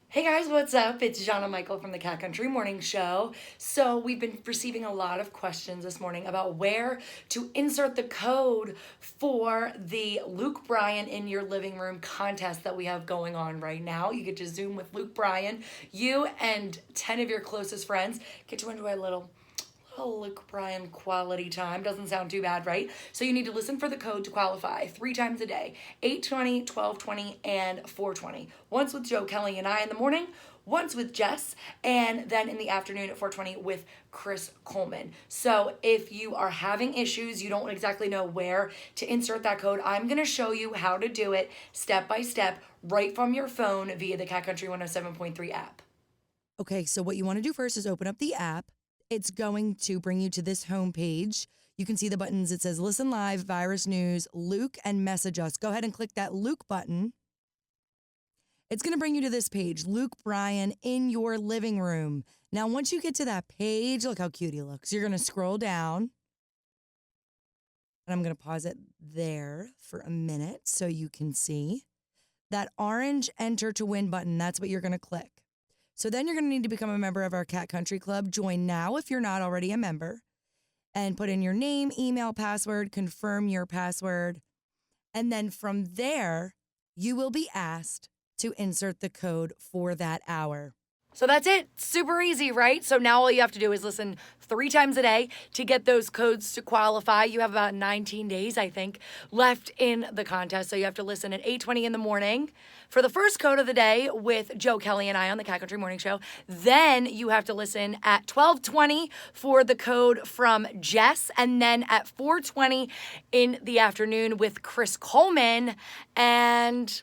Hey guys, what's up? It's Jahna Michal from the Cat Country Morning Show. So, we've been receiving a lot of questions this morning about where to insert the code for the Luke Bryan in your living room contest that we have going on right now. You get to Zoom with Luke Bryan. You and 10 of your closest friends get to enjoy a little Luke Bryan quality time. Doesn't sound too bad, right? So you need to listen for the code to qualify 3 times a day: 8:20, 12:20, and 4:20. Once with Joe, Kelly, and I in the morning, once with Jess, and then in the afternoon at 4:20 with Chris Coleman. So if you are having issues, you don't exactly know where to insert that code, I'm going to show you how to do it step by step right from your phone via the Cat Country 107.3 app. Okay, so what you want to do first is open up the app. It's going to bring you to this homepage. You can see the buttons. It says Listen Live, Virus News, Luke, and Message Us. Go ahead and click that Luke button. It's going to bring you to this page, Luke Bryan in your living room. Now, once you get to that page, look how cute he looks. You're going to scroll down. And I'm going to pause it there for a minute so you can see. That orange Enter to Win button, that's what you're going to click. So then you're going to need to become a member of our Cat Country Club. Join now if you're not already a member. And put in your name, email, password, confirm your password. And then from there, you will be asked to insert the code for that hour. So that's it. Super easy, right? So now all you have to do is listen 3 times a day to get those codes to qualify. You have about 19 days, I think, left in the contest. So you have to listen at 8:20 in the morning for the first code of the day with Joe, Kelly, and I on the Cat Country Morning Show. Then you have to listen at 12:20 for the code from Jess, and then at 4:20 in the afternoon with Chris Coleman, and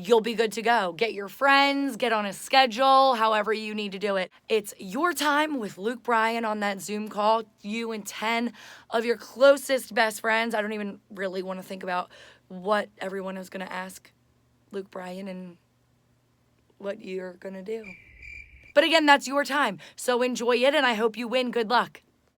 you'll be good to go. Get your friends, get on a schedule, however you need to do it. It's your time with Luke Bryan on that Zoom call. You and 10 of your closest best friends. I don't even really want to think about what everyone is going to ask Luke Bryan and what you're going to do. But again, that's your time. So enjoy it, and I hope you win. Good luck.